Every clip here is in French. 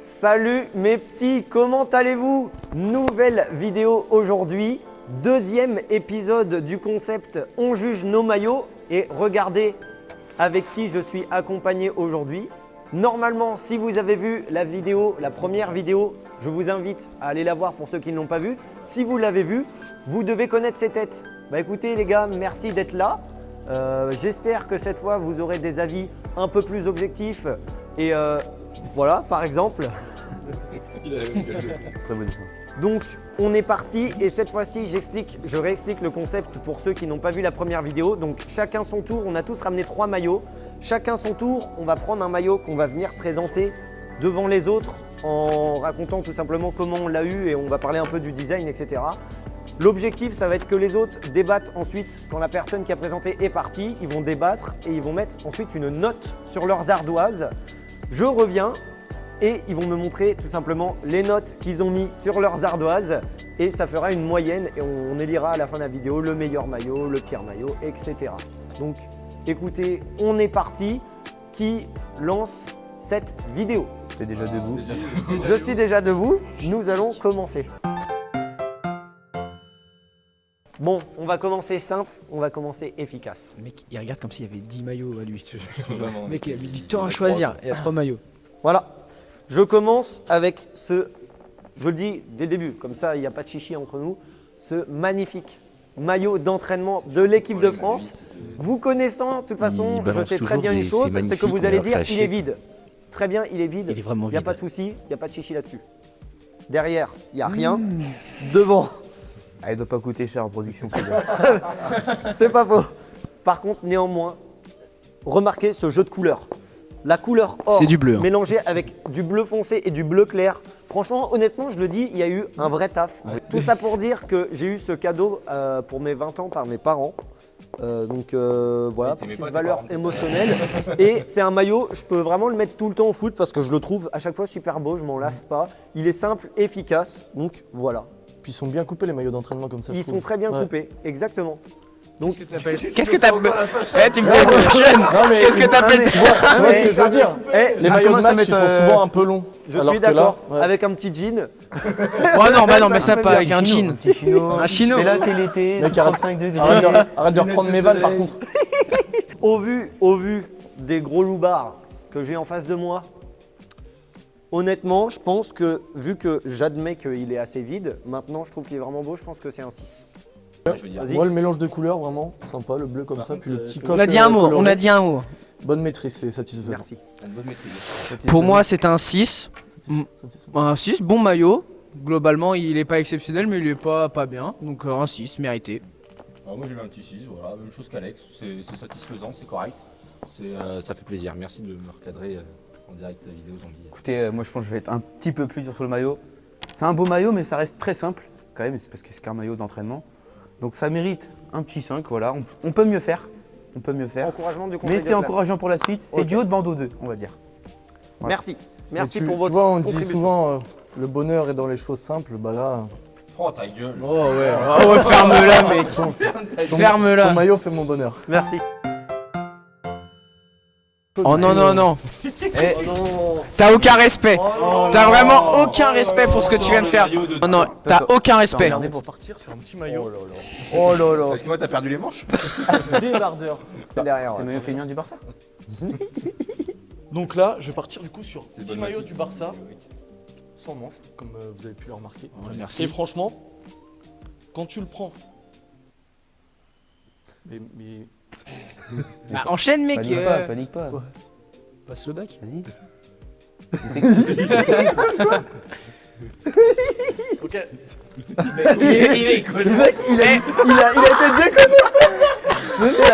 Salut mes petits, comment allez-vous? Nouvelle vidéo aujourd'hui, deuxième épisode du concept On juge nos maillots et regardez avec qui je suis accompagné aujourd'hui. Normalement, si vous avez vu la vidéo, la première vidéo, je vous invite à aller la voir pour ceux qui ne l'ont pas vue. Si vous l'avez vue, vous devez connaître ces têtes. Bah écoutez les gars, merci d'être là. J'espère que cette fois vous aurez des avis un peu plus objectifs et voilà par exemple. Très bon dessin. Donc on est parti et cette fois-ci je réexplique le concept pour ceux qui n'ont pas vu la première vidéo. Donc chacun son tour, on a tous ramené 3 maillots. Chacun son tour, on va prendre un maillot qu'on va venir présenter devant les autres en racontant tout simplement comment on l'a eu et on va parler un peu du design, etc. L'objectif, ça va être que les autres débattent ensuite quand la personne qui a présenté est partie. Ils vont débattre et ils vont mettre ensuite une note sur leurs ardoises. Je reviens et ils vont me montrer tout simplement les notes qu'ils ont mis sur leurs ardoises et ça fera une moyenne et on élira à la fin de la vidéo le meilleur maillot, le pire maillot, etc. Donc écoutez, on est parti. Qui lance cette vidéo? T'es déjà debout? Je suis déjà debout, nous allons commencer. Bon, on va commencer simple, on va commencer efficace. Le mec, il regarde comme s'il y avait 10 maillots à lui. Le mec, il a mis du temps à choisir. Il y a 3 maillots. Voilà, je commence avec je le dis dès le début, comme ça il n'y a pas de chichi entre nous, ce magnifique maillot d'entraînement de l'équipe de France. Vous connaissant, de toute façon, je sais très bien une chose, c'est que vous allez dire il est vide. Très bien, il est vide, Il est vraiment il n'y a vide. pas de souci, il n'y a pas de chichi là-dessus. Derrière, il n'y a rien. Devant, Ah, il doit pas coûter cher en production. c'est pas faux. Par contre, néanmoins, remarquez ce jeu de couleurs. La couleur or C'est du bleu, hein. mélangée avec du bleu foncé et du bleu clair. Franchement, honnêtement, je le dis, il y a eu un vrai taf. Tout ça pour dire que j'ai eu ce cadeau pour mes 20 ans par mes parents. Voilà, petite valeur émotionnelle. Et c'est un maillot, je peux vraiment le mettre tout le temps au foot parce que je le trouve à chaque fois super beau, je m'en lasse pas. Il est simple, efficace, donc voilà. Puis ils sont bien coupés les maillots d'entraînement comme ça. Ils sont très bien coupés, exactement. Donc, Qu'est-ce que t'appelles? Eh, tu me fais une chaîne. Non mais Qu'est-ce que t'appelles? tu vois ce que je veux dire? Les maillots de match ils sont souvent un peu longs. je alors suis que là, d'accord, ouais. avec un petit jean. Oh non, bah non, mais ça pas avec un jean. Petit chino. Un chino. Et là, t'es l'été, Mec, 35 degrés. Arrête de reprendre mes vannes par contre. Au vu des gros loupards que j'ai en face de moi, honnêtement, je pense que, vu que j'admets qu'il est assez vide, maintenant je trouve qu'il est vraiment beau, je pense que c'est un 6. Vas-y. Moi le mélange de couleurs vraiment sympa, le bleu comme ça, puis le petit coq. On a dit un mot, coloré. on a dit un mot. Bonne maîtrise, c'est satisfaisant. Merci. Pour moi, c'est un 6. Un 6, bon maillot. Globalement, il est pas exceptionnel, mais il est pas bien. Donc un 6, mérité. Alors moi j'ai mis un petit 6, voilà, même chose qu'Alex, c'est satisfaisant, c'est correct, ça fait plaisir, merci de me recadrer en direct la vidéo Tanguy. Écoutez, moi je pense que je vais être un petit peu plus dur sur le maillot. C'est un beau maillot, mais ça reste très simple quand même, c'est parce que c'est qu'un maillot d'entraînement. Donc ça mérite un petit 5, voilà. On peut mieux faire. On peut mieux faire. Encouragement du conseil Mais de c'est classe. encourageant pour la suite. C'est Ok. du haut de bandeau 2, on va dire. Voilà. Merci. Merci Et pour tu votre vois, on dit contribution. souvent le bonheur est dans les choses simples, bah là. Oh ta gueule. Oh ouais, ferme-la, mec. Ton Ferme-la. maillot fait mon bonheur. Merci. Oh non, non, non. Et T'as aucun respect. T'as vraiment aucun respect pour ce que tu viens de faire. Non, non, t'as aucun respect. Regardez pour partir sur un petit maillot. oh là là. Parce que moi t'as perdu les manches. Débardeur. Derrière. C'est le maillot féminin du Barça. Donc là, je vais partir du coup sur C'est petit bonne maillot motive. du Barça, sans manche, comme vous avez pu le remarquer. Merci. Et franchement, quand tu le prends, mais Bah, enchaîne, mec. Panique pas. Passe le bac. Vas-y. ok. Le mec, il a été déconnecté.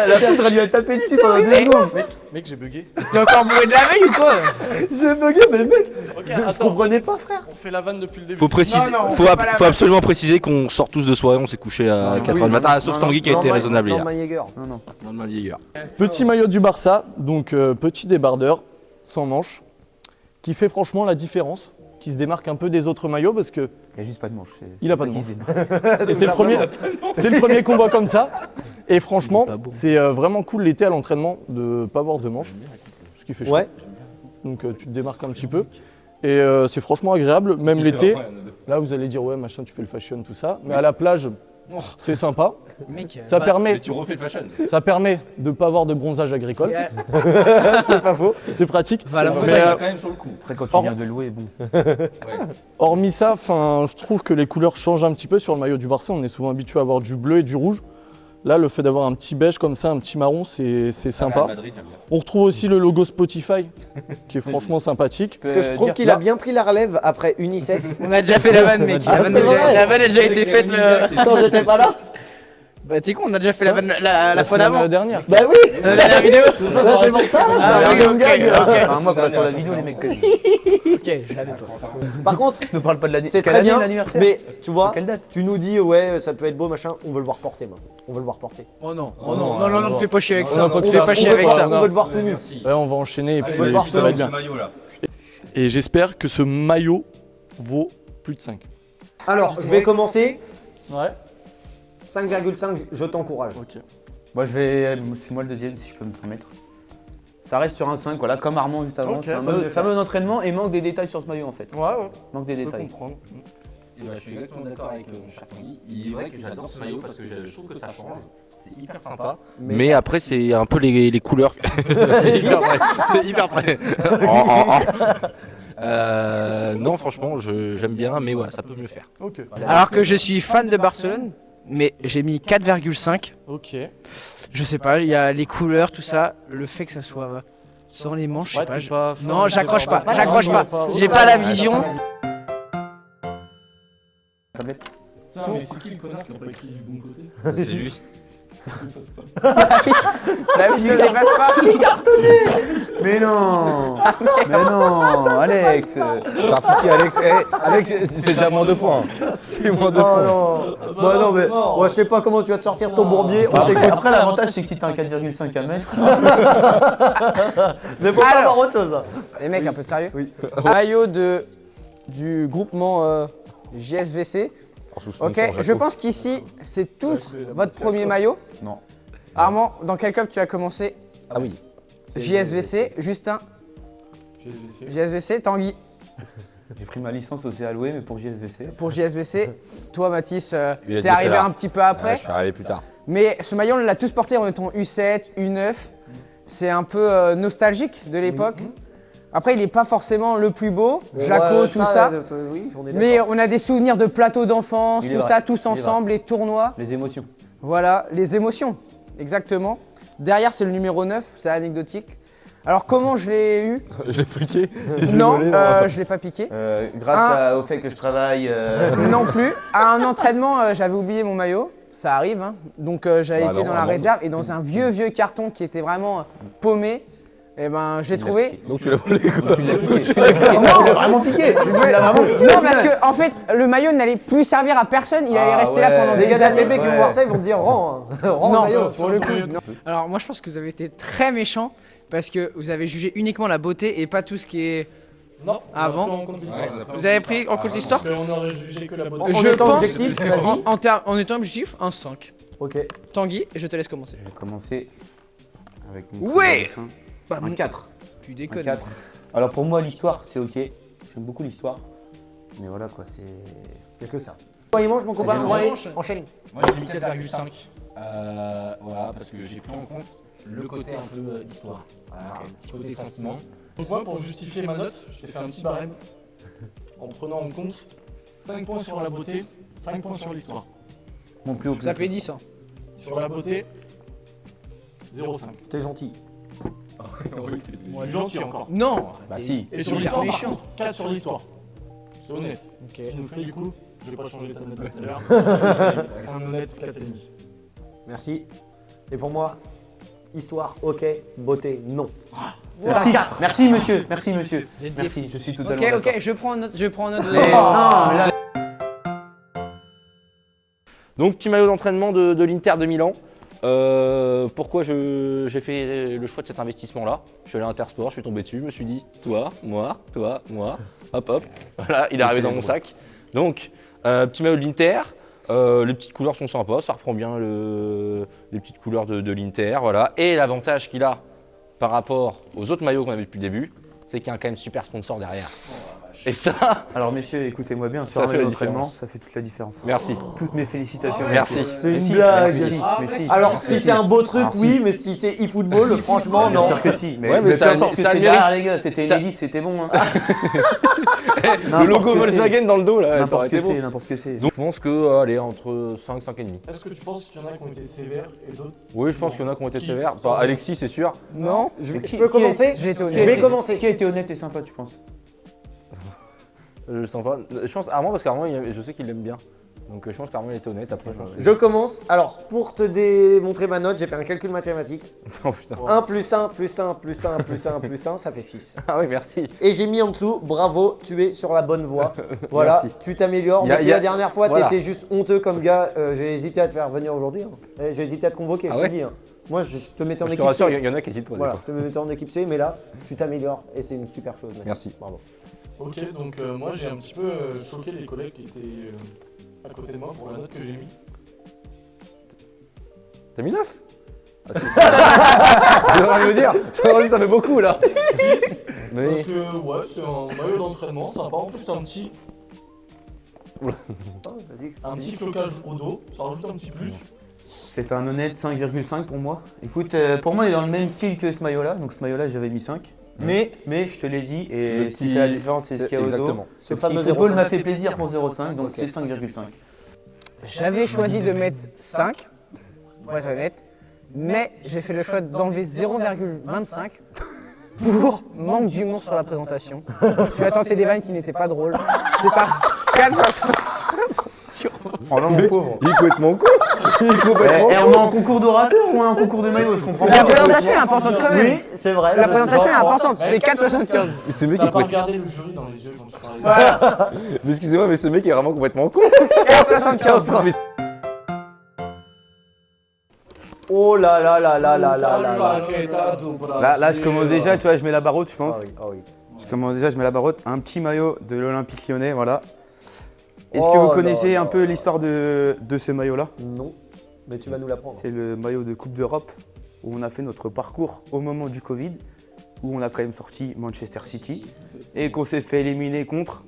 La foudre, elle lui a tapé dessus pendant 2 secondes. Mec, j'ai bugué. T'es encore bourré de la veille ou quoi? J'ai bugué, mais mec, Ok, je attends, comprenais pas, frère. on fait la vanne depuis le début. Faut préciser, Non, non, on faut, fait pas la faut vanne. absolument préciser qu'on sort tous de soirée, on s'est couché à 4h du matin, sauf Tanguy qui a été raisonnable hier. Non. Dans le Jaeger. Petit maillot du Barça, donc petit débardeur, sans manche, qui fait franchement la différence, qui se démarque un peu des autres maillots parce que Il y a juste pas de manche. Il a pas de manche. et c'est le premier qu'on voit comme ça. Et franchement, c'est vraiment cool l'été à l'entraînement de pas avoir de manche, ce qui fait chaud. Ouais. Donc tu te démarques un petit peu. Et c'est franchement agréable, même l'été. Là, vous allez dire, ouais, machin, tu fais le fashion, tout ça. Mais à la plage, c'est sympa. Mec, Ça permet, Mais tu refais le fashion. ça permet de ne pas avoir de bronzage agricole. C'est pas faux. C'est pratique. va à la Mais, montagne. euh, quand même sur le coup. Après, quand tu Or- viens de louer, bon. Hormis ça, je trouve que les couleurs changent un petit peu sur le maillot du Barça. On est souvent habitué à avoir du bleu et du rouge. Là, le fait d'avoir un petit beige comme ça, un petit marron, c'est sympa. Madrid, j'aime bien. On retrouve aussi le logo Spotify, qui est franchement sympathique. Parce que je trouve qu'il a bien pris la relève après UNICEF. On a déjà fait la vanne, mec. La vanne a déjà, la vanne a déjà été faite. Quand j'étais pas là. Bah, t'es con, on a déjà fait la vanne la fois semaine d'avant. dernière. Bah oui. La dernière vidéo. Là, c'est pour ça, là, Ah, c'est un oui, running ok, gag. ok. Enfin, moi, quand j'attends la vidéo, les mecs connaissent. Ok, je l'avais pas. Par contre, Ne parle pas de l'année. c'est Quelle très année bien, l'anniversaire mais tu vois, Quelle date tu nous dis ouais, ça peut être beau, machin, on veut le voir porter, man. On veut le voir porter. Oh non, oh non, non, non, non, ne fais pas chier avec On ça. a pas On que fait ça. pas chier On avec veut ça. pas. On veut le voir tout nu. Ouais, on va enchaîner et puis, on va et voir puis ça va être bien. maillot là. Et j'espère que ce maillot vaut plus de 5. Alors, je vais commencer. Ouais. 5,5, je t'encourage. Ok. Moi, c'est moi le deuxième, si je peux me permettre. Ça reste sur un 5, voilà, comme Armand juste avant. Ok, C'est un bah, maillot d'entraînement et manque des détails sur ce maillot en fait. Ouais, ouais. Manque des Je peux détails. comprendre. Et bah, je suis exactement d'accord avec mon cher Tanguy. Il est vrai que j'adore ce maillot parce que je trouve que ça change. C'est hyper sympa. Mais après, c'est un peu les couleurs. C'est hyper vrai. C'est hyper vrai. Non, franchement, j'aime bien, mais ouais, ça peut mieux faire. Ok. Alors que je suis fan de Barcelone, mais j'ai mis 4,5. Ok. Je sais pas, il y a les couleurs, tout ça, le fait que ça soit sans les manches, je sais pas. t'es pas fan, Non, t'es j'accroche pas, fan. j'accroche pas. Ouais, J'ai pas la vision. Tablette. mais c'est qui le connard qui n'a pas écrit du bon côté? C'est lui. La vision dépasse pas. Mais non Mais non Alex Par pitié, Alex. Alex, c'est déjà moins 2 points. C'est moins 2 Oh points. non. Bah non, mais moi, je sais pas comment tu vas te sortir ton bourbier. On Après, t'écoute. après, l'avantage, c'est que si t'as un 4,5 à mettre, Ne faut pas Alors. avoir autre chose. Les mecs, un peu de sérieux. Oui. Maillot du groupement JSVC. Ok, je pense qu'ici, c'est tous votre premier maillot. non. Armand, dans quel club tu as commencé? Ah oui. JSVC, Justin, JSVC, Tanguy J'ai pris ma licence au CALOE, mais pour JSVC. pour JSVC. Toi, Mathis, JSVC t'es arrivé là. un petit peu après. Je suis arrivé plus tard. Mais ce maillot, on l'a tous porté en étant U7, U9. C'est un peu nostalgique de l'époque. Après, il n'est pas forcément le plus beau, Jaco, Ouais, tout ça. Oui, on est Mais d'accord. on a des souvenirs de plateaux d'enfance, Il est tout vrai, ça, tous il est vrai. ensemble, les tournois. Les émotions. Voilà, les émotions, exactement. Derrière, c'est le numéro 9, c'est anecdotique. Alors, comment je l'ai eu? Je l'ai piqué. Non, je ne l'ai pas piqué. Grâce au fait que je travaille. Non plus. À un entraînement, j'avais oublié mon maillot. Ça arrive, hein. Donc j'avais été dans la réserve et dans un vieux carton qui était vraiment paumé. Et ben, j'ai trouvé. Donc tu l'as volé quoi. Tu l'as piqué. Tu l'as vraiment piqué. Non, parce que en fait, le maillot n'allait plus servir à personne. Il allait Ah rester là ouais. pendant Les des gars de la années. TB qui vont voir ça, ils vont te dire rends, hein. Rends Non, le maillot. pour le coup. Alors moi, je pense que vous avez été très méchant parce que vous avez jugé uniquement la beauté et pas tout ce qui est Non. avant. Vous avez pris en compte l'histoire? On aurait jugé que la bonne. En Je étant pense, objectif, vas-y. en étant objectif, un 5. Ok. Tanguy, je te laisse commencer. Je vais commencer avec mon Ouais. dessin. Bah, Un 4. Tu Un déconnes. 4. Alors pour moi, l'histoire, c'est ok. J'aime beaucoup l'histoire. Mais voilà quoi, c'est. Y'a que ça. Toi, il mange mon copain. bien. Bon, allez, Mange. enchaîne. Moi j'ai mis 4,5. Voilà, parce que j'ai pris en compte le côté un peu d'histoire. Voilà, un petit côté sentiment. Donc moi, pour justifier ma note, je t'ai fait un petit barème en prenant en compte 5 points sur la beauté, 5 points sur l'histoire. Mon plus haut. Ça fait 10. Hein. Sur la beauté, 0,5. T'es gentil. Moi, gentil encore. Non. Bah t'es- si. Et sur hyper l'histoire, par méchant. contre, 4 sur l'histoire. C'est honnête. Ok. Qui nous fait du coup, je vais pas changer ta note de tout à l'heure. Un honnête 4,5. Merci. Et pour moi, histoire, ok. Beauté, non. Merci. Merci monsieur. Merci monsieur. J'ai Merci. Je suis totalement Ok, d'accord. ok, je prends en note. Je prends en note. Mais non, là, Donc petit maillot d'entraînement de l'Inter de Milan. Pourquoi j'ai fait le choix de cet investissement-là? Je suis allé à Intersport, je suis tombé dessus, je me suis dit toi, moi, hop hop. Voilà, il est arrivé dans mon sac. Donc petit maillot de l'Inter. Les petites couleurs sont sympas, ça reprend bien les petites couleurs de l'Inter, voilà. Et l'avantage qu'il a par rapport aux autres maillots qu'on avait depuis le début, c'est qu'il y a quand même super sponsor derrière. Et ça, Alors messieurs, écoutez-moi bien, sur Ça un fait maillot la d'entraînement, ça fait toute la différence. merci. Toutes mes félicitations. Merci. C'est Mais une si, blague. mais si. Alors, si c'est un beau truc, Alors, si. oui, mais si c'est e-football, franchement, Bien non. sûr que si, mais, Ouais, mais peu ça- importe ce que ça c'est mérite. derrière, les gars, c'était Ça- Enedis, c'était bon. Hein. Le N'importe logo que Volkswagen dans le dos là, N'importe t'aurais ce que été beau. c'est, n'importe ce que c'est. Donc je pense que, allez, entre 5, 5,5. Est-ce que tu penses qu'il y en a qui ont été sévères et d'autres? Oui, je pense qu'il y en a qui ont été Qui sévères. sont- Enfin, Alexis, c'est sûr. Non, Je Qui- peux qui commencer j'ai été Je honnête. vais commencer. Qui a été honnête et sympa, tu penses? Je sens pas. Je pense Armand parce qu'Armand, je sais qu'il l'aime bien. Donc je pense qu'Armand il était honnête. Après, je pense que- Je commence. Alors, pour te démontrer ma note, j'ai fait un calcul mathématique. Oh putain. 1 plus 1 plus 1 plus 1 plus 1 plus 1, ça fait 6. Ah oui, merci. Et j'ai mis en dessous, bravo, tu es sur la bonne voie. Voilà, Merci. tu t'améliores. Y a- Depuis y a- la dernière fois, voilà. t'étais juste honteux comme gars. J'ai hésité à te faire venir aujourd'hui. Hein. J'ai hésité à te convoquer, Ah je ouais te dis. Hein. Moi, je te mettais en Je te équipe rassure, C. il y en a qui hésitent pas. des Voilà, fois. je te mettais en équipe C, mais là, tu t'améliores et c'est une super chose. mec. Merci. Bravo. Ok, donc moi j'ai un petit peu choqué les collègues qui étaient à côté de moi pour la note que j'ai mis. T'as mis 9 Ah si, j'aurais me dire. J'aurais dit ça fait beaucoup là. Mais Parce que ouais, c'est un maillot d'entraînement sympa. En plus, c'est un petit flocage au dos, ça rajoute un petit plus. C'est un honnête 5,5 pour moi. Écoute, pour moi, il est dans le même style que ce maillot-là. Donc ce maillot-là, j'avais mis 5. Mais je te l'ai dit, et Le ce qui petit- fait la différence, c'est ce qu'il y a au dos. Exactement. Ce Ce petit fameux football 0,5. m'a fait plaisir pour 0,5, donc c'est 5,5. J'avais choisi de mettre 5, pour être honnête, mais j'ai fait le choix d'enlever 0,25 pour manque d'humour sur la présentation. Tu as tenté des vannes qui n'étaient pas drôles. C'est un 4,60. Oh là, mon pauvre. Il est complètement con. Il est complètement Et on est en concours d'orateur ou un concours de maillot? Je comprends La pas. présentation est importante quand même. Oui, c'est vrai. La présentation est importante, c'est 4,75. Ce mec T'as est pas complètement. regardé le jury dans les yeux quand tu parlais. Mais excusez-moi, mais ce mec est vraiment complètement con. 4,75. Oh là là là là là là là là. Là, je commence déjà, tu vois, je mets la barre haute, je pense. Ah oui, ah oui. Je commence déjà, je mets la barre haute. Un petit maillot de l'Olympique Lyonnais, voilà. Est-ce que Oh vous là connaissez là. un peu l'histoire de ce maillot-là? Non, mais tu vas nous l'apprendre. C'est le maillot de Coupe d'Europe où on a fait notre parcours au moment du Covid, où on a quand même sorti Manchester City et qu'on s'est fait éliminer contre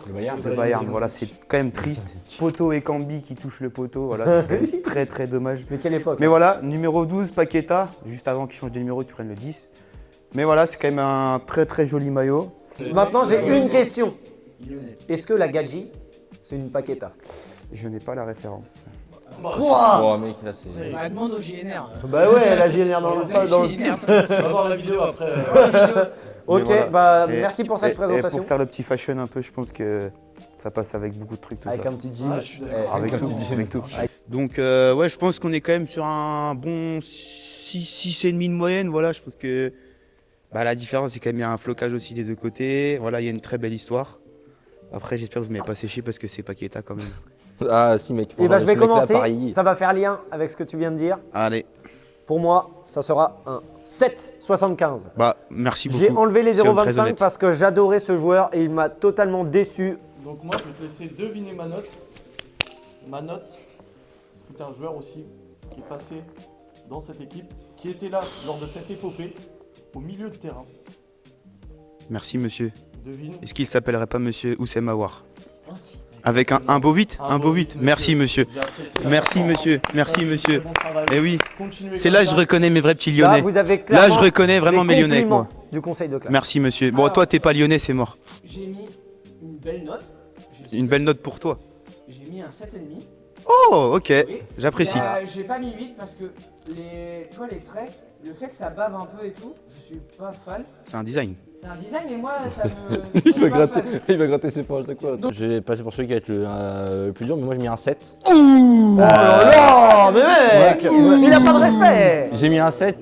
Le Bayern. le Bayern. Voilà, c'est quand même triste. Poteau et Cambi qui touchent le poteau, voilà, c'est quand même très très dommage. Mais quelle époque? Mais voilà, numéro 12, Paqueta, juste avant qu'il change de numéro, qu'ils prennent le 10. Mais voilà, c'est quand même un très très joli maillot. Maintenant, j'ai une question. Est-ce que la Gadji, c'est une Paqueta? Je n'ai pas la référence. Oh mec, là c'est. Bah, demande au JNR. Bah ouais, la GNR dans le... On va voir la vidéo après. Ok, Mais voilà. bah Et- merci pour cette et présentation. pour faire le petit fashion un peu, je pense que ça passe avec beaucoup de trucs tout Avec ça. un petit jean. Avec un tout, petit jean. avec tout. Donc ouais, je pense qu'on est quand même sur un bon 6,5 de moyenne. Voilà, je pense que la différence, c'est quand même il y a un flocage aussi des deux côtés. Voilà, il y a une très belle histoire. Après, j'espère que vous ne m'avez pas séché parce que c'est Paqueta quand même. Ah si mec. Et bah je vais Ce mec-là, commencer, Paris. ça va faire lien avec ce que tu viens de dire. Allez, Pour moi, ça sera un 7,75. merci beaucoup. J'ai enlevé les C'est très 0,25 honnête. parce que j'adorais ce joueur et il m'a totalement déçu. Donc moi je vais te laisser deviner ma note. Ma note, c'est un joueur aussi qui est passé dans cette équipe, qui était là lors de cette épopée, au milieu de terrain. Merci monsieur. Devine. Est-ce qu'il s'appellerait pas monsieur Oussem Aouar? Avec un beau 8, un beau 8. Merci monsieur. J'apprécie. Merci monsieur, merci monsieur. Très bon travail. Eh oui, Continuez c'est comme là que ça. je reconnais mes vrais petits Là, lyonnais. vous avez Là, clairement je reconnais vraiment les mes lyonnais avec moi. compliments du conseil de classe. Merci monsieur. Bon, toi, t'es pas lyonnais, c'est mort. J'ai mis une belle note. Une belle note pour toi. J'ai mis un 7,5. Oh, ok. Oui. J'apprécie. J'ai pas mis 8 parce que les traits, le fait que ça bave un peu et tout, je suis pas fan. C'est un design. C'est un design, mais moi, ça me. je Il suis va pas gratter, fan. il va gratter ses poches de quoi. J'ai passé pour celui qui va être le plus dur, mais moi j'ai mis un 7. Oh là là, mais mec, il a pas de respect. J'ai mis un 7.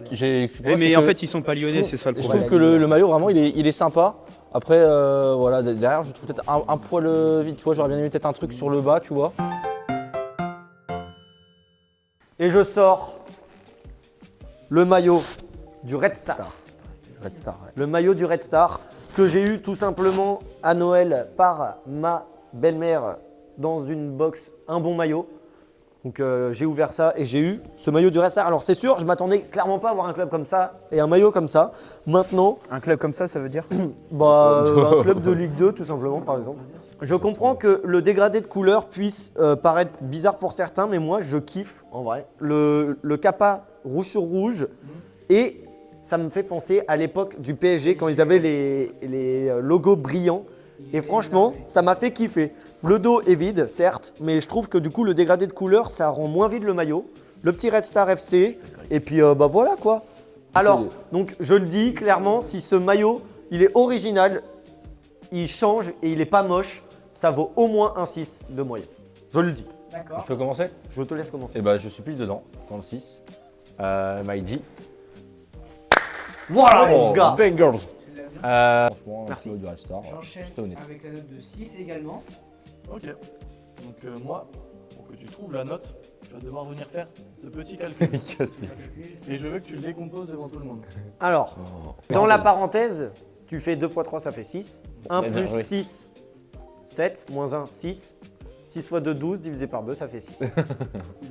Mais en fait, ils sont pas lyonnais, c'est ça le je problème. trouve que le maillot vraiment il est sympa. Après voilà, derrière je trouve peut-être un poil vide, tu vois, j'aurais bien aimé peut-être un truc sur le bas, tu vois. Et je sors le maillot du Red Star. Red Star, ouais. Le maillot du Red Star que j'ai eu tout simplement à Noël par ma belle-mère dans une box, un bon maillot. Donc j'ai ouvert ça et j'ai eu ce maillot du Red Star. Alors c'est sûr, je m'attendais clairement pas à avoir un club comme ça et un maillot comme ça. Maintenant, Un club comme ça veut dire un club de Ligue 2 tout simplement par exemple. Je comprends que le dégradé de couleur puisse paraître bizarre pour certains, mais moi je kiffe en vrai. Le Kappa rouge sur rouge et ça me fait penser à l'époque du PSG quand ils avaient les logos brillants. Et franchement, ça m'a fait kiffer. Le dos est vide, certes, mais je trouve que du coup, le dégradé de couleur, ça rend moins vide le maillot. Le petit Red Star FC, et puis voilà quoi. Alors, donc je le dis clairement, si ce maillot, il est original, il change et il est pas moche, ça vaut au moins un 6 de moyenne. Je le dis. D'accord. Je peux commencer? Je te laisse commencer. Et bah, je suis pile dedans, dans le 6. Maïji. Voilà mon gars. Bangers. Franchement, Merci. du Red Star, J'enchaîne j'étais honnête. avec la note de 6 également. Ok. Donc moi, pour que tu trouves la note, tu vas devoir venir faire ce petit calcul. Et je veux que tu le décomposes devant tout le monde. Alors, dans la parenthèse, tu fais 2 x 3, ça fait 6. 1 Bien plus joué. 6, 7. Moins 1, 6. 6 x 2, 12. Divisé par 2, ça fait 6. Le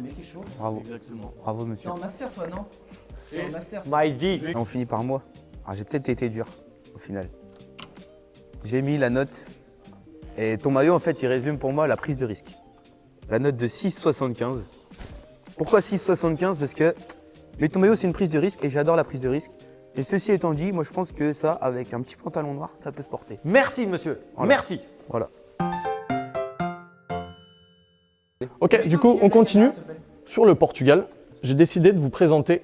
mec est chaud. Bravo. Exactement. Bravo T'es monsieur. en master toi, non? T'es en master. My G. On finit par moi. Ah, j'ai peut-être été dur au final. J'ai mis la note. Et ton maillot, en fait, il résume pour moi la prise de risque. La note de 6,75. Pourquoi 6,75? Parce que mais ton maillot, c'est une prise de risque et j'adore la prise de risque. Et ceci étant dit, moi, je pense que ça, avec un petit pantalon noir, ça peut se porter. Merci monsieur. Voilà. Merci. Voilà. Ok, du coup, on continue. Sur le Portugal, j'ai décidé de vous présenter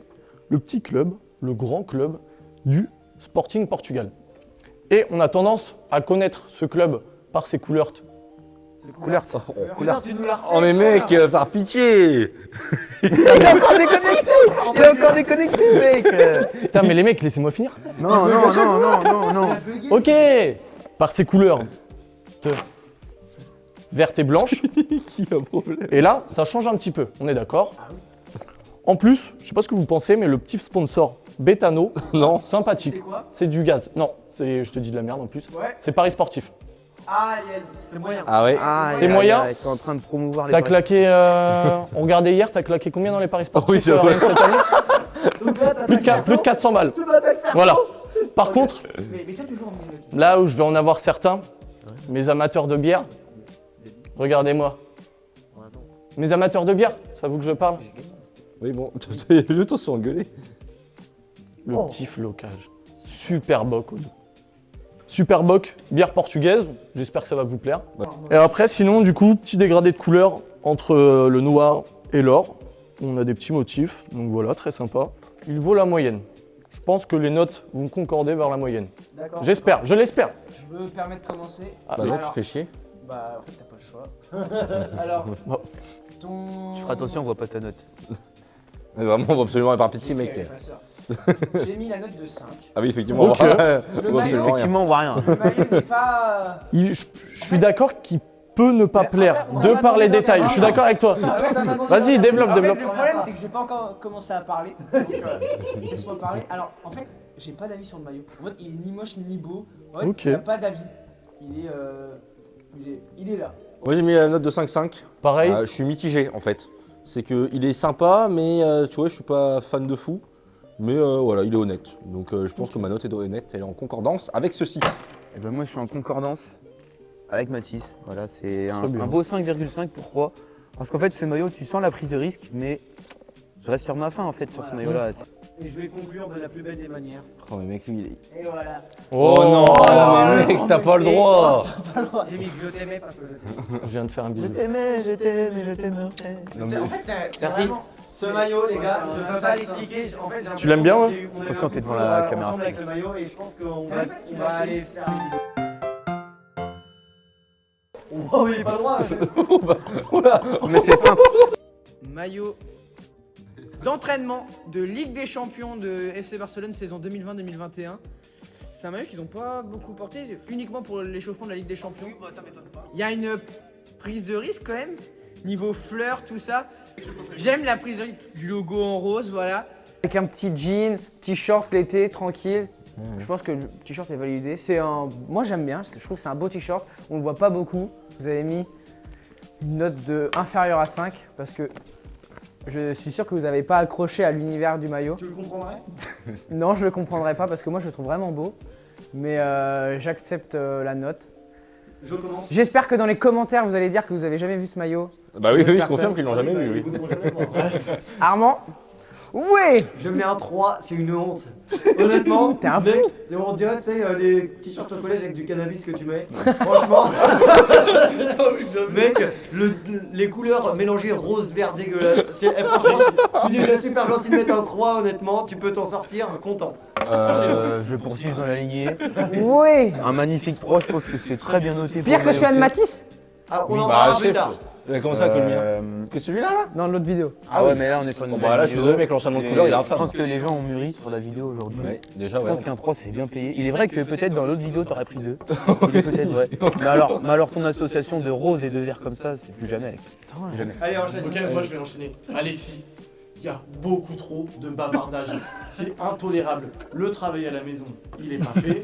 le petit club, le grand club du Sporting Portugal. Et on a tendance à connaître ce club par ses couleurs. Couleur. Oh mais mec, par pitié. Il est encore déconnecté. Il est encore déconnecté, mec. Putain, mais les mecs, laissez-moi finir. Non, non, non, non, non, non. Ok, par ses couleurs verte et blanche. Qui a problème? Et là, ça change un petit peu, on est d'accord. En plus, je sais pas ce que vous pensez, mais le petit sponsor Betano, Non. sympathique. C'est quoi? C'est du gaz. Non, je te dis de la merde en plus. Ouais. C'est Paris Sportif. Ah, C'est moyen. Ah ouais. C'est moyen. Tu es en train de promouvoir les T'as paris. claqué, on regardait hier, t'as claqué combien dans les paris sportifs Oui, c'est vrai. rien que cette année plus de 400 balles. Voilà. Par contre, Mais t'as toujours mis une note. là où je vais en avoir certains, mes amateurs de bière, regardez-moi. Mes amateurs de bière, ça vous que je parle? Oui bon, le temps sont engueulés. Le petit flocage. Super boc au dos. Super boc, bière portugaise, j'espère que ça va vous plaire. Et après, sinon, du coup, petit dégradé de couleur entre le noir et l'or. On a des petits motifs, donc voilà, très sympa. Il vaut la moyenne. Je pense que les notes vont concorder vers la moyenne. D'accord. J'espère, je l'espère. Je me permets de commencer. Ah, Bah non, Alors, tu fais chier. Bah, en fait, t'as pas le choix. Alors, Bon. ton. Tu feras attention, on voit pas ta note. Mais vraiment, on va absolument par pitié, mec. Effaceur. J'ai mis la note de 5. Ah oui, effectivement. Ok. on voit maillot, absolument rien. Effectivement, on voit rien. Le maillot n'est pas. Je suis d'accord qu'il peut ne pas plaire, de par les détails. Je suis d'accord avec toi. Vas-y, développe, développe. Le problème, c'est que j'ai pas encore commencé à parler. Donc, laisse-moi parler. Alors, en fait, j'ai pas d'avis sur le maillot. En fait, il est ni moche ni beau. En fait, Ok. il a pas d'avis. Il est là. Moi j'ai mis la note de 5,5. Pareil. Je suis mitigé en fait. C'est qu'il est sympa, mais tu vois, je suis pas fan de fou. Mais voilà, il est honnête. Donc je pense que ma note est honnête. Elle est en concordance avec ceci. Et ben moi je suis en concordance avec Mathis. Voilà, c'est un bien. beau 5,5. Pourquoi? Parce qu'en fait ce maillot, tu sens la prise de risque, mais je reste sur ma faim en fait sur ce maillot-là. Et je vais conclure de la plus belle des manières. Oh mais mec, lui il est... Et voilà. Oh non, mais mec, t'as pas le droit. J'ai mis je t'aimais parce que je t'aimais. Je viens de faire un bisou. t'aimais, je t'aimerais. Non, mais- En fait, t'as Merci. vraiment- Ce maillot, les gars, je Ouais, peux ça, pas ça. l'expliquer. En fait, j'ai Tu l'aimes bien, l'impression ouais que on est Attention, un t'es peu devant la ensemble caméra. avec ce maillot et je pense qu'on En va, fait, tu on l'as va acheté. aller se faire un bisou. Oh oui, pas le droit. Mais c'est simple. Maillot d'entraînement de Ligue des Champions de FC Barcelone saison 2020-2021. C'est un maillot qu'ils n'ont pas beaucoup porté, uniquement pour l'échauffement de la Ligue des Champions. Ça m'étonne pas. Il y a une prise de risque quand même, niveau fleurs, tout ça. J'aime la prise de risque du logo en rose, voilà. Avec un petit jean, t-shirt l'été, tranquille. Je pense que le t-shirt est validé. Moi j'aime bien, je trouve que c'est un beau t-shirt. On le voit pas beaucoup. Vous avez mis une note inférieure à 5 parce que Je suis sûr que vous n'avez pas accroché à l'univers du maillot. Tu le comprendrais? Non, je le comprendrai pas parce que moi je le trouve vraiment beau. Mais j'accepte la note. Je commence. J'espère que dans les commentaires vous allez dire que vous avez jamais vu ce maillot. Bah oui, oui, je Personne. confirme qu'ils l'ont jamais vu, oui. Armand. Oui. Je mets un 3, c'est une honte. Honnêtement, T'es un fou. mec, on dirait, tu sais, les t-shirts au collège avec du cannabis que tu mets. Franchement, mec, les couleurs mélangées rose, vert, dégueulasse. Franchement, tu dis déjà super gentil de mettre un 3, honnêtement, tu peux t'en sortir content. Je poursuis dans la lignée. Oui. Un magnifique 3, je pense que c'est très bien noté. Pire que celui de Matisse. Ah, on Oui, en bah, parlera plus chef. tard. Comment ça que le mien Que celui-là là Dans l'autre vidéo. Ah ouais, mais là on est sur une Bon, nouvelle bah là, je suis vidéo. désolé, mec, l'enchaînement de Et couleurs, il est Je infâme. pense que les gens ont mûri sur la vidéo aujourd'hui. Ouais, déjà, Je ouais. pense qu'un 3 c'est bien payé. Il est vrai que peut-être dans l'autre vidéo t'aurais pris 2. Il est peut-être vrai. Mais alors ton association de rose et de vert comme ça, c'est plus jamais Alex. Plus jamais. Allez, enchaîne. Ok, moi je vais enchaîner. Alexis, il y a beaucoup trop de bavardage. C'est intolérable. Le travail à la maison, il est pas fait.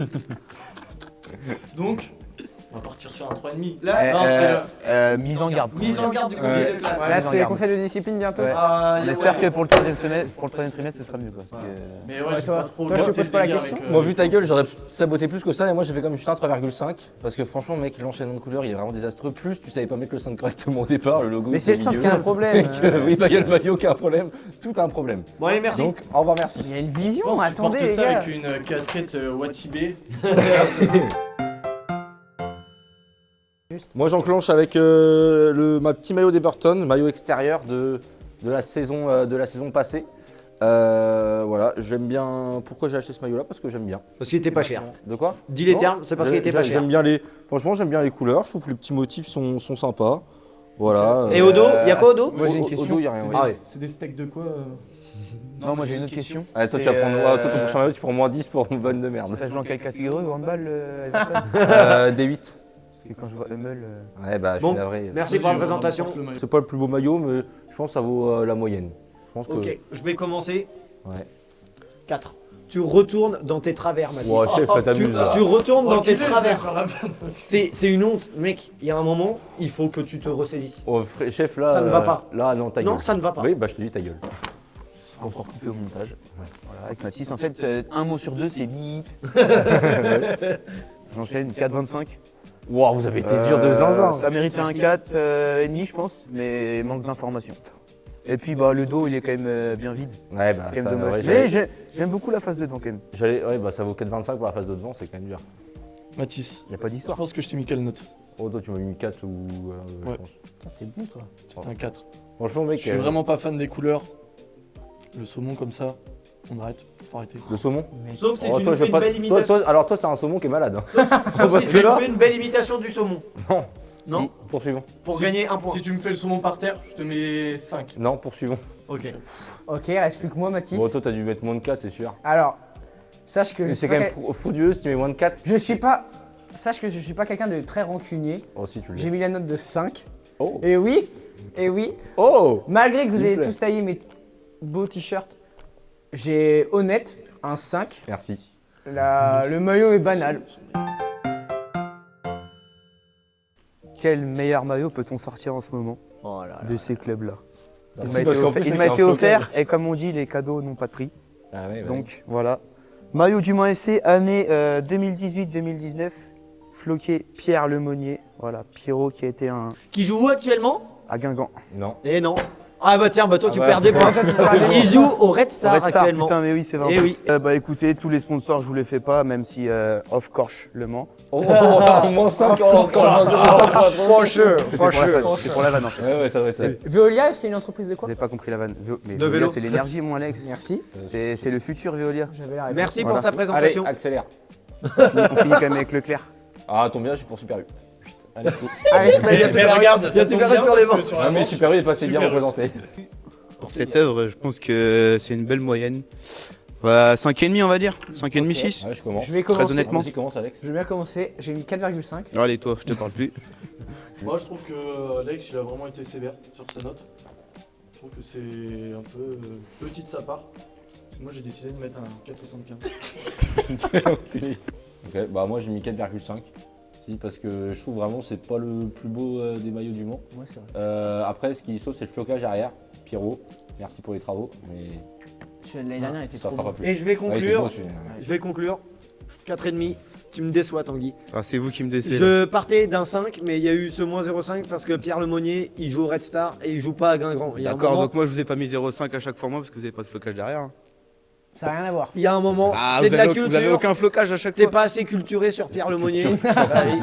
Donc, on va partir sur un 3,5. Là, Non, c'est Mise en garde. mise en garde du conseil de classe. Là mise en c'est garde. conseil de discipline bientôt. Ouais. On espère que pour le troisième semestre, pour le troisième trimestre, ce sera mieux quoi. Parce que- Mais ouais, Ouais, j'ai toi- pas trop toi, je te capté pose le pas la délire question. avec, Moi, vu ta gueule, j'aurais saboté plus que ça, et moi j'ai fait comme Justin 3,5 parce que franchement, mec, l'enchaînement de couleurs il est vraiment désastreux. Plus tu savais pas mettre le 5 correctement au départ, le logo. Mais c'est le milieu. 5 qui a un problème. Mec, oui, bah il y a le maillot qui a un problème, tout a un problème. Bon, allez, merci. Donc, au revoir, merci. Il y a une Je vision, pense que tu attendez portes les ça gars. avec une casquette Watibé. Moi j'enclenche avec ma petit maillot d'Everton, maillot extérieur de la saison passée. Voilà, j'aime bien. Pourquoi j'ai acheté ce maillot là? Parce que j'aime bien. Parce qu'il était pas cher. De quoi? Dis les Non, termes, c'est parce qu'il était pas cher. J'aime bien franchement j'aime bien les couleurs, je trouve que les petits motifs sont sympas. Voilà. Et au dos, il y a quoi au dos? Moi j'ai une Au question. dos, il y a rien. ouais. Ah ouais. C'est des steaks de quoi Non, moi j'ai une autre question. Ah, toi, tu C'est, vas prendre. Toi, ton prochain maillot, tu prends moins 10 pour une vanne de merde. Ça joue en quelle catégorie au handball Everton D8. Parce que quand je vois Hummel. Ouais, bah, je Bon, suis navré. merci pour la présentation. C'est pas le plus beau maillot, mais je pense que ça vaut la moyenne. Je pense que. Ok, je vais commencer. Ouais. 4. Tu retournes dans tes travers, Mathis. Ouais, chef, t'abuses là. Tu retournes dans tes Enculé, travers. je vais faire la vanne aussi. C'est une honte, mec. Il y a un moment, il faut que tu te ressaisisses. Oh, chef, là. Ça ne va pas. Là, non, ta gueule. Non, ça ne va pas. Oui, bah, je te dis ta gueule. Encore coupé au montage. Voilà, avec Mathis, en fait, un mot sur deux, c'est bip. J'enchaîne 4,25. Wow, vous avez été dur de zinzin. Ça méritait un 4 et demi, je pense, mais manque d'informations. Et puis bah, le dos, il est quand même bien vide. Ouais, bah, C'est quand ça, même dommage. ouais, Mais j'aime beaucoup la face de devant quand même. ouais, bah, ça vaut 4,25 pour la face de devant, c'est quand même dur. Mathis, Il n'y a pas je d'histoire. pense que je t'ai mis quelle note? Oh, toi, tu m'as mis 4 ou. Je Ouais. pense. Putain, t'es bon toi. C'est un 4. Franchement, mec. Je suis vraiment pas fan des couleurs. Le saumon comme ça, on arrête. Faut arrêter. Le saumon. Sauf si Oh, tu toi, nous je fais vais une belle imitation. alors, toi, c'est un saumon qui est malade. Hein. Sauf parce si que tu là- nous fais une belle imitation du saumon. Non. Non. Si, poursuivons. Pour Si- gagner un point. Si tu me fais le saumon par terre, je te mets 5. Non, poursuivons. Ok. Ok, reste plus que moi Mathis. Bon, toi, t'as dû mettre moins de 4, c'est sûr. Alors, sache que je Mais suis c'est pas quand même frauduleux si tu mets moins de 4. je suis pas. Sache que je suis pas quelqu'un de très rancunier. Oh, si, tu le J'ai dis. mis la note de 5. Oh. Et oui, Oh. malgré que vous S'il vous ayez plaît. tous taillé mes beaux t-shirts, j'ai honnête un 5. Merci. Le maillot est banal. Quel meilleur maillot peut-on sortir en ce moment Oh là là. de ces clubs-là? Merci, Il m'a parce été qu'en offert- plus, il mec, m'a il y a été un offert et comme on dit, les cadeaux n'ont pas de prix. Ah ouais, Donc voilà. Maillot du Mans FC, année 2018-2019. Floqué Pierre Lemonnier. Voilà, Pierrot qui a été Qui joue où actuellement? à Guingamp. Non. Eh non. Ah bah tiens, bah toi Ah tu bah, perds des points. Il joue au Red Star Red Star, actuellement. putain, mais oui, c'est vrai. Eh oui. Bah écoutez, tous les sponsors, je vous les fais pas, même si off Corche Le Mans. Oh, moins 5 encore, moins 0,5. For sure, C'était for pour la sure. vanne, c'était pour la vanne en fait. Ouais, ouais, ça va, ça. Veolia, c'est une entreprise de Vous quoi? n'avez pas compris la vanne. Mais De Veolia, vélo. c'est l'énergie, mon Alex. Merci. C'est le futur Veolia. J'avais la réponse. Merci pour Voilà. ta Allez, présentation. accélère. On finit quand même avec Leclerc. Ah, tombe bien, je suis pour Super U. Allez, go. Allez, Bah, il y a Super U. Il y a Super U sur les bancs. Ah, mais Super U est passé bien Super U. représenté. Pour cette œuvre, je pense que c'est une belle moyenne. Bah, 5,5 on va dire. 5,5, 6. Ouais, je commence. je vais commencer. Très honnêtement. Vas-y, commence, Alex. Je vais bien commencer. J'ai mis 4,5. Allez, toi, je te parle plus. Moi, je trouve que Alex, il a vraiment été sévère sur sa note. Je trouve que c'est un peu petit de sa part. Parce que moi, j'ai décidé de mettre un 4,75. Ok, bah moi j'ai mis 4,5. Si, parce que je trouve vraiment c'est pas le plus beau des maillots du Mans. Ouais, c'est vrai. Après, ce qui saute, c'est le flocage arrière. Pierrot, Merci pour les travaux, mais L'année dernière, il était ça trop fera bon. pas plus. Et je vais Ouais, il était conclure. beau, celui-là. Je vais conclure. 4,5. Tu me déçois, Tanguy. Ah, c'est vous qui me décevez. Je partais d'un 5, mais il y a eu ce moins 0,5 parce que Pierre Lemonnier, il joue au Red Star et il joue pas à Guingamp. Il y a un D'accord, moment- donc moi je vous ai pas mis 0,5 à chaque fois moi parce que vous avez pas de flocage derrière. hein. Ça n'a rien à voir. Il y a un moment, Ah, c'est vous de la avez, vous avez culture. aucun flocage à chaque T'es fois. pas assez culturé sur Pierre Lemonnier. Allez.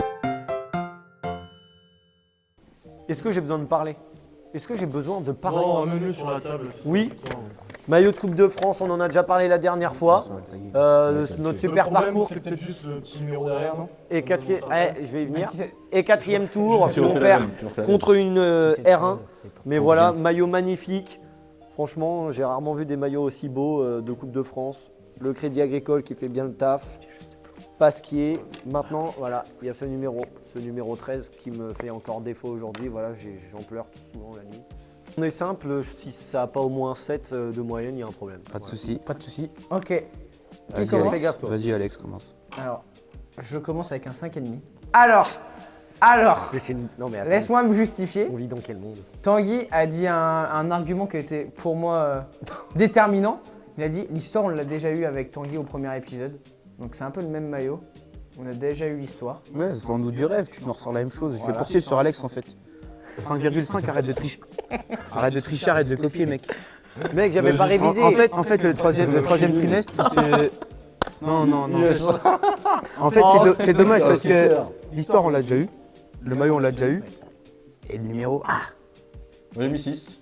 Est-ce que j'ai besoin de parler? Est-ce que j'ai besoin de parler? amène-le sur la table. Oui. Maillot de Coupe de France, on en a déjà parlé la dernière fois. Notre super parcours. C'est peut-être juste le petit numéro derrière, non? Et quatrième, je vais y venir. 27. Et quatrième tour, Tu on refais la perd même, tu refais la même. contre une R1. Mais voilà, Obligé. maillot magnifique. Franchement, j'ai rarement vu des maillots aussi beaux de Coupe de France. Le Crédit Agricole qui fait bien le taf. Pasquier. Maintenant, voilà, il y a ce numéro 13 qui me fait encore défaut aujourd'hui. Voilà, j'en pleure souvent la nuit. On est simple, si ça n'a pas au moins 7 de moyenne, il y a un problème. Pas de soucis. Pas de soucis. Ok. Vas-y, commence Alex. Fais gaffe, toi. Vas-y, Alex, commence. Alors, je commence avec un 5,5. Alors, Mais non mais attends, laisse-moi me justifier. on vit dans quel monde? Tanguy a dit un argument qui était pour moi déterminant. Il a dit l'histoire, on l'a déjà eu avec Tanguy au premier épisode. Donc c'est un peu le même maillot. On a déjà eu l'histoire. Ouais, c'est vends-nous du rêve, tu me ressors la même chose. Je vais poursuivre sur Alex en fait. 5,5, arrête de tricher. Arrête de tricher, arrête de copier, mec. Mec, j'avais pas révisé. En fait, le troisième trimestre, c'est. Non. En fait, c'est dommage parce que l'histoire, on l'a déjà eu. Le maillot, on l'a déjà eu. Et le numéro. Ah. J'ai mis 6.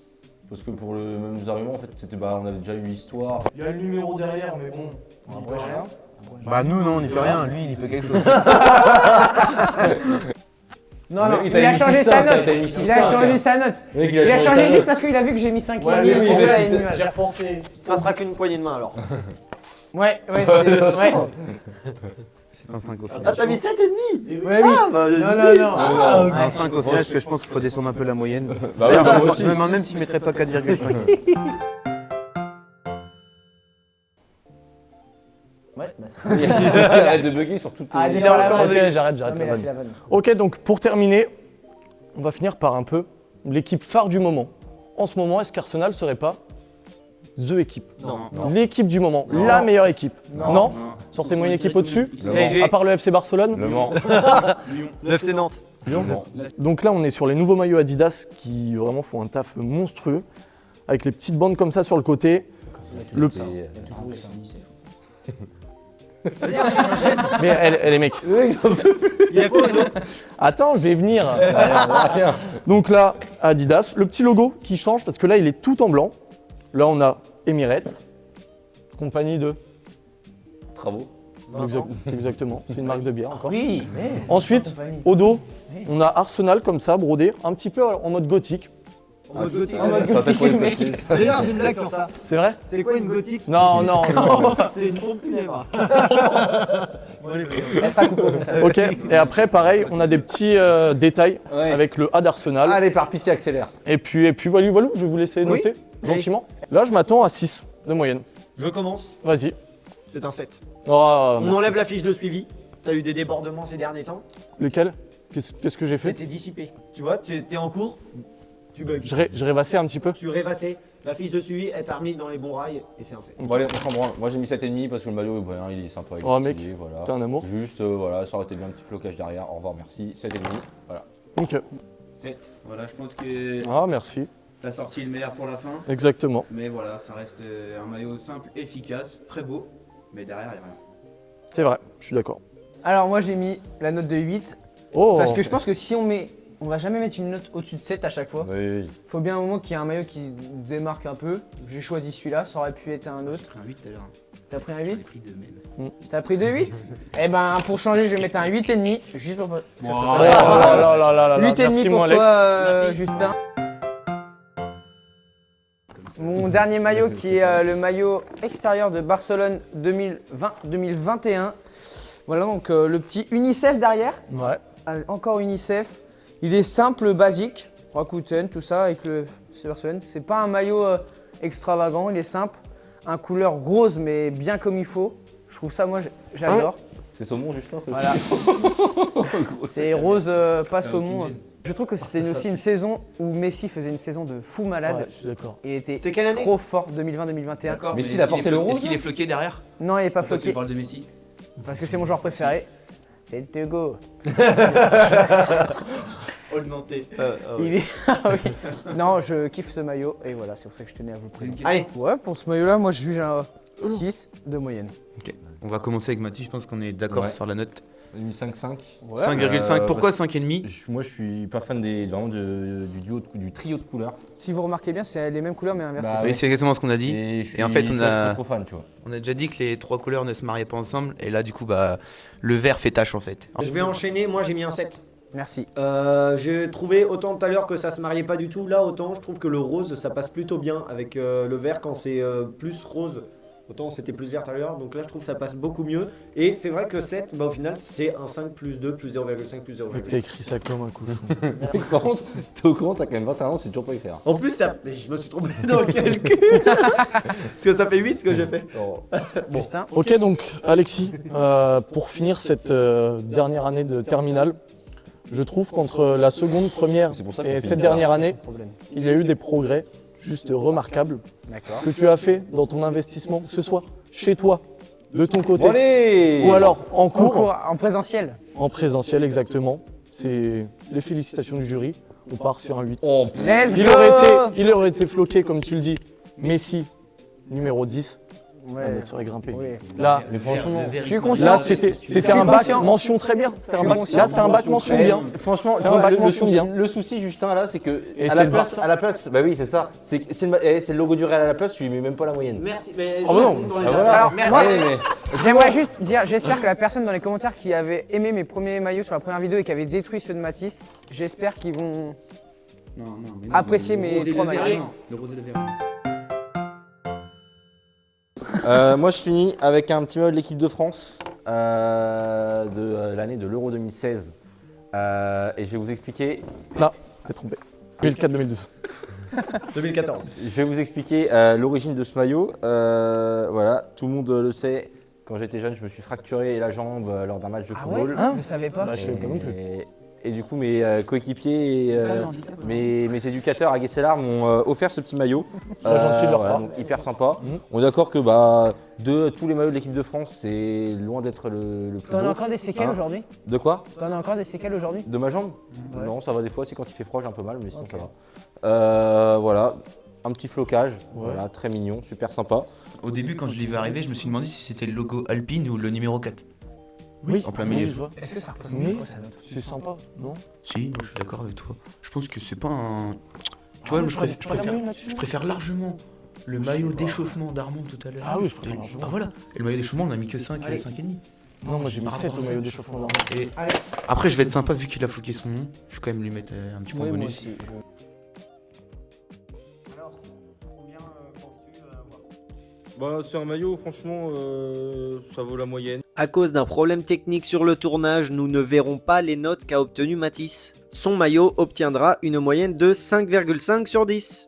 Parce que pour le même argument, en fait, c'était on avait déjà eu l'histoire. Il y a le numéro derrière, mais bon, on n'y peut rien. Bah, nous, non, on n'y peut rien. Lui, il peut quelque chose. Non, non, Mais il t'avais a mis changé 600, sa note. t'avais mis 600, Il a changé frère. sa note. Mec, Il a changé sa juste note. parce qu'il a vu que j'ai mis 5,5. Ouais, mais oui, pour mais la tu t'es- nuage. J'ai repensé. Ça sera qu'une poignée de main alors. Ouais, c'est. Ouais. C'est un 5 au Ah, final. t'as mis 7,5? Ouais, oui. bah, Non. C'est un 5 au final parce que je pense qu'il faut descendre un peu la moyenne. Bah oui, moi aussi. Même s'il ne mettrait pas 4,5. Ouais, bah ça. Arrête de bugger sur toutes tes. Ah, Il déjà, a la encore vanne. vu. Ok, j'arrête Non, mais la il a vanne. fait la vanne. Ok, donc pour terminer, on va finir par un peu l'équipe phare du moment. En ce moment, est-ce qu'Arsenal serait pas The équipe? Non. L'équipe du moment, la meilleure équipe. Non. Non. Sortez-moi une équipe au-dessus. Le PSG. À part le FC Barcelone. Le Mans. Le FC Nantes. Le Mans. Donc là, on est sur les nouveaux maillots Adidas qui vraiment font un taf monstrueux. Avec les petites bandes comme ça sur le côté. Le... Et, Mais elle est mec. Il y a quoi d'autre? Attends, je vais y venir. Donc là, Adidas, le petit logo qui change parce que là, il est tout en blanc. Là, on a Emirates, compagnie de. Travaux. Exactement, c'est une marque de bière encore. Oui, mais. Ensuite, au dos, on a Arsenal comme ça, brodé, un petit peu en mode gothique. En mode gothique. En mode Attends, t'as quoi les gothique, précises D'ailleurs, j'ai une blague sur ça. C'est vrai? C'est quoi une gothique? Non. C'est une pompe funèbre. Elle sera coupée au montage. Ok, et après, pareil, on a des petits détails Ouais. avec le A d'Arsenal. Allez, par pitié, accélère. Et puis voilà, je vais vous laisser noter gentiment. Là, je m'attends à 6 de moyenne. Je commence. Vas-y. C'est un 7. Oh, On merci. enlève la fiche de suivi. T'as eu des débordements ces derniers temps. Lesquels? Qu'est-ce que j'ai fait? T'étais dissipé. Tu vois, t'es en cours, tu bugs. Je rêvassais un petit peu. Tu rêvassais. La fiche de suivi, elle t'a remis dans les bons rails et c'est un 7. Bon, allez, on s'en branle. Moi, j'ai mis 7,5 parce que le maillot, ouais, il est sympa. Il est Oh, stylé, mec, voilà. t'es un amour. Juste, voilà, ça aurait été bien un petit flocage derrière. Au revoir, merci. 7,5. Voilà. Ok. 7. Voilà, je pense que Ah, merci. la sortie est le meilleur pour la fin. Exactement. Mais voilà, ça reste un maillot simple, efficace, très beau. Mais derrière, il n'y a rien. C'est vrai, je suis d'accord. Alors, moi, j'ai mis la note de 8. Oh. Parce que je pense que si on va jamais mettre une note au-dessus de 7 à chaque fois. Oui. Faut bien un moment qu'il y ait un maillot qui démarque un peu. J'ai choisi celui-là, ça aurait pu être un autre. J'ai pris un 8 tout à l'heure. T'as pris un 8? pris 2 même. T'as pris 2 8? Eh ben, pour changer, je vais mettre un 8,5. Juste pour. Oh là là là là là. 8,5 Merci, pour mon toi, Alex. Merci. Justin. Mon dernier maillot qui est le maillot extérieur de Barcelone 2020-2021. Voilà donc le petit UNICEF derrière. Ouais. Encore UNICEF. Il est simple, basique. Rakuten, tout ça avec le FC Barcelone. C'est pas un maillot extravagant, il est simple. Un couleur rose mais bien comme il faut. Je trouve ça, moi, j'adore. C'est saumon, Justin, c'est Voilà. C'est rose, pas saumon. Je trouve que c'était aussi une saison où Messi faisait une saison de fou malade. Ouais, je suis d'accord. Et était C'était quelle année? trop fort 2020-2021. D'accord. Messi, il a porté le rose, Est-ce qu'il est floqué derrière? Non, il est pas Pourquoi tu floqué parles de Messi? parce que c'est mon joueur préféré. C'est le Togo. Oh le Nantais. Il est... Ah oui. Non, je kiffe ce maillot et voilà, c'est pour ça que je tenais à vous le présenter. Allez, Ouais, pour ce maillot-là, moi je juge un 6 de moyenne. Ok. On va commencer avec Mathis, je pense qu'on est d'accord Ouais. sur la note. J'ai mis 5-5. 5,5. Pourquoi 5,5? Moi, je suis pas fan du trio de couleurs. Si vous remarquez bien, c'est les mêmes couleurs mais inversées. Bah, Oui, c'est exactement ce qu'on a dit. Et en fait, on je suis a- pas trop fan, tu vois. On a déjà dit que les trois couleurs ne se mariaient pas ensemble. Et là, du coup, bah, le vert fait tâche en fait. je vais enchaîner. Moi, j'ai mis un 7. Merci. J'ai trouvé autant tout à l'heure que ça se mariait pas du tout. Là, autant je trouve que le rose, ça passe plutôt bien avec le vert quand c'est plus rose. Autant c'était plus vert tout à l'heure, donc là je trouve que ça passe beaucoup mieux. Et c'est vrai que 7, bah, au final c'est un 5 plus 2 plus 0,5 plus 0,5. Mec, t'as écrit ça comme un cochon. Par contre, t'es au courant, t'as quand même 21 ans, c'est toujours pas écrire. En plus, mais je me suis trompé dans le calcul. Parce que ça fait 8 ce que j'ai fait. Justin. Ok, donc Alexis, pour finir cette dernière année de terminale, je trouve qu'entre la seconde, première C'est pour ça qu'on et fait cette une dernière année, Problème. il y a eu des progrès juste remarquables D'accord. que tu as fait dans ton investissement, que ce soit chez toi, de ton côté, Bon, allez ou alors en cours, Concours en présentiel. en présentiel exactement. C'est les félicitations du jury. On part sur un 8. Oh, Let's Il aurait été floqué, comme tu le dis, Messi, numéro 10. La Ouais. note serait grimpée. Oui. Là, mais franchement, Je suis conscient. là c'était un bac mention très bien. C'était un bac- Là, c'est un bac mention bien. Franchement, C'est tu un vois, bac le mention souci, bien. le souci, Justin, là, c'est que Et à c'est la le place, Barça. bah oui, c'est ça. C'est le logo du Real à la place, tu lui mets même pas la moyenne. Merci. Mais Oh, non. Alors, Merci. moi, Ouais, mais- j'aimerais juste dire, j'espère que la personne dans les commentaires qui avait aimé mes premiers maillots sur la première vidéo et qui avait détruit ceux de Matisse, j'espère qu'ils vont apprécier mes 3 maillots. Le rose et le vert. Moi, je finis avec un petit maillot de l'équipe de France de l'année de l'Euro 2016. Et je vais vous expliquer. Là, t'es trompé. 2004-2012. 2014. Je vais vous expliquer l'origine de ce maillot. Voilà, tout le monde le sait. Quand j'étais jeune, je me suis fracturé la jambe lors d'un match de Ah ouais football. Je savais pas. Bah, je savais pas non plus. Et du coup, mes coéquipiers et C'est ça, le handicap, mes éducateurs à Guesselar m'ont offert ce petit maillot. Très gentil de leur part. donc hyper sympa. Mhm. On est d'accord que bah, de tous les maillots de l'équipe de France, c'est loin d'être le plus T'en as beau. encore des séquelles Hein aujourd'hui De quoi? T'en as encore des séquelles aujourd'hui De ma jambe? Ouais. Non, ça va des fois, c'est quand il fait froid, j'ai un peu mal, mais sinon Ok. ça va. Voilà, un petit flocage, Ouais. voilà, très mignon, super sympa. Au début, quand je l'ai vu arriver, je me suis demandé si c'était le logo Alpine ou le numéro 4. Oui, en plein milieu. je vois. Est-ce que ça représente Mais quoi, ça note c'est sympa, non? Si, je suis d'accord avec toi. Je pense que c'est pas un. Tu vois, moi, je préfère largement le maillot d'échauffement d'Armand tout à l'heure. Ah oui, je préfère largement. Ah voilà. Et le maillot d'échauffement, on a mis que 5, 5,5. Non, moi j'ai mis Par 7 rapport au à maillot ça, d'échauffement d'armée. Et après, je vais être sympa vu qu'il a floqué son nom. Je vais quand même lui mettre un petit point Oui, moi bonus. aussi. Alors, combien penses-tu avoir? Bah, c'est un maillot, franchement, ça vaut la moyenne. À cause d'un problème technique sur le tournage, nous ne verrons pas les notes qu'a obtenues Mathis. Son maillot obtiendra une moyenne de 5,5 sur 10.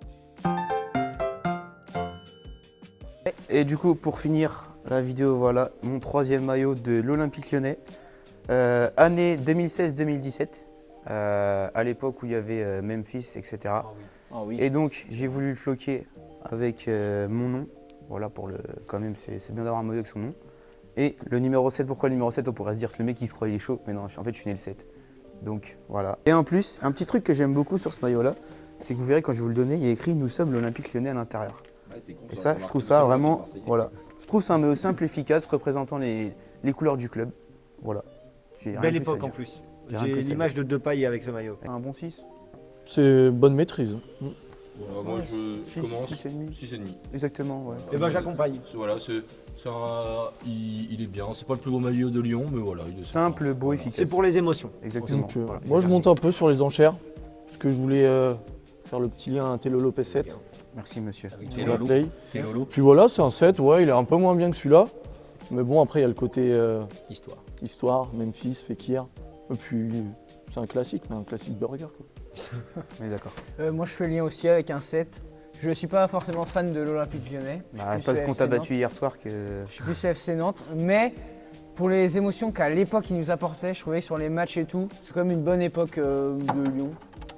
Et du coup, pour finir la vidéo, voilà mon troisième maillot de l'Olympique Lyonnais. Année 2016-2017, à l'époque où il y avait Memphis, etc. Ah oui. Et donc, j'ai voulu le floquer avec mon nom. Voilà, pour le. Quand même, c'est bien d'avoir un maillot avec son nom. Et le numéro 7, pourquoi le numéro 7? On pourrait se dire, c'est le mec qui se croit il est chaud. Mais non, en fait, je suis né le 7. Donc, voilà. Et en plus, un petit truc que j'aime beaucoup sur ce maillot-là, c'est que vous verrez quand je vais vous le donner, il y a écrit Nous sommes l'Olympique Lyonnais à l'intérieur. Et ça, je trouve ça vraiment. Voilà. Je trouve ça un maillot simple, efficace, représentant les couleurs du club. Voilà. J'ai rien Belle plus à époque dire. en plus. J'ai rien J'ai plus à l'image de Depay avec ce maillot. Un bon 6. C'est bonne maîtrise. Moi, je commence 6,5. 6,5. Exactement, ouais. Et ben j'accompagne. Voilà, il est bien. C'est pas le plus beau maillot de Lyon, mais voilà. Il est sympa. Simple, beau, efficace. C'est pour les émotions. Exactement. Donc, Voilà, moi je merci. monte un peu sur les enchères, parce que je voulais faire le petit lien à Telolo P7. Merci, monsieur. Play. Puis voilà, c'est un 7, ouais, il est un peu moins bien que celui-là. Mais bon, après il y a le côté histoire, Memphis, Fekir. Et puis c'est un classique, mais un classique burger, quoi. On est d'accord. Moi je fais le lien aussi avec un 7. Je suis pas forcément fan de l'Olympique Lyonnais. Je suis Bah, plus parce le qu'on FC t'a Nantes. battu hier soir que. Je suis plus le FC Nantes, mais Pour les émotions qu'à l'époque il nous apportait, je trouvais que sur les matchs et tout, c'est comme une bonne époque de Lyon.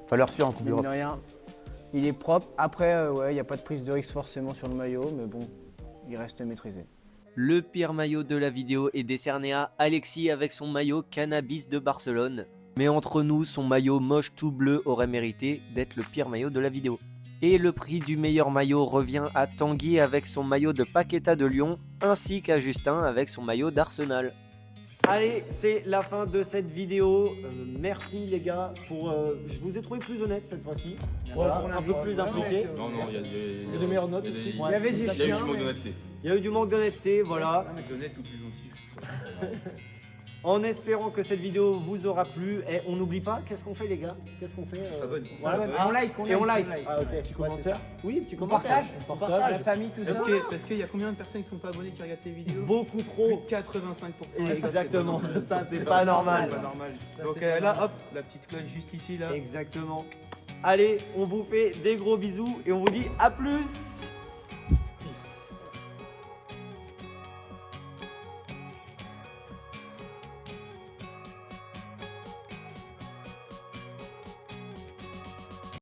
Valeur sûre en Coupe Mine de d'Europe. rien. Il est propre. Après, ouais, il n'y a pas de prise de risque forcément sur le maillot, mais bon, il reste maîtrisé. Le pire maillot de la vidéo est décerné à Alexis avec son maillot Cannabis de Barcelone. Mais entre nous, son maillot moche tout bleu aurait mérité d'être le pire maillot de la vidéo. Et le prix du meilleur maillot revient à Tanguy avec son maillot de Paqueta de Lyon, ainsi qu'à Justin avec son maillot d'Arsenal. Allez, c'est la fin de cette vidéo. Merci les gars pour. Je vous ai trouvé plus honnête cette fois-ci. Voilà, un peu plus impliqué. Non, non, il y a des meilleures notes aussi. Il Il y avait du y a eu chien, du manque mais- d'honnêteté. Il y a eu du manque d'honnêteté, voilà. Plus honnête ou plus gentil? En espérant que cette vidéo vous aura plu. Et on n'oublie pas, qu'est-ce qu'on fait les gars? Qu'est-ce qu'on fait s'abonne. Voilà. On like, on Et on like. like. Ah ok. Petit commentaire. Oui, petit On commentaire. partage. La famille, tout ça. Parce qu'il y a combien de personnes qui sont pas abonnées qui regardent tes vidéos? Beaucoup Plus trop. de 85%. Exactement. Ça c'est C'est pas normal. C'est pas normal. Ça, Donc c'est pas là, normal. hop, la petite cloche juste ici là. Exactement. Allez, on vous fait des gros bisous et on vous dit à plus.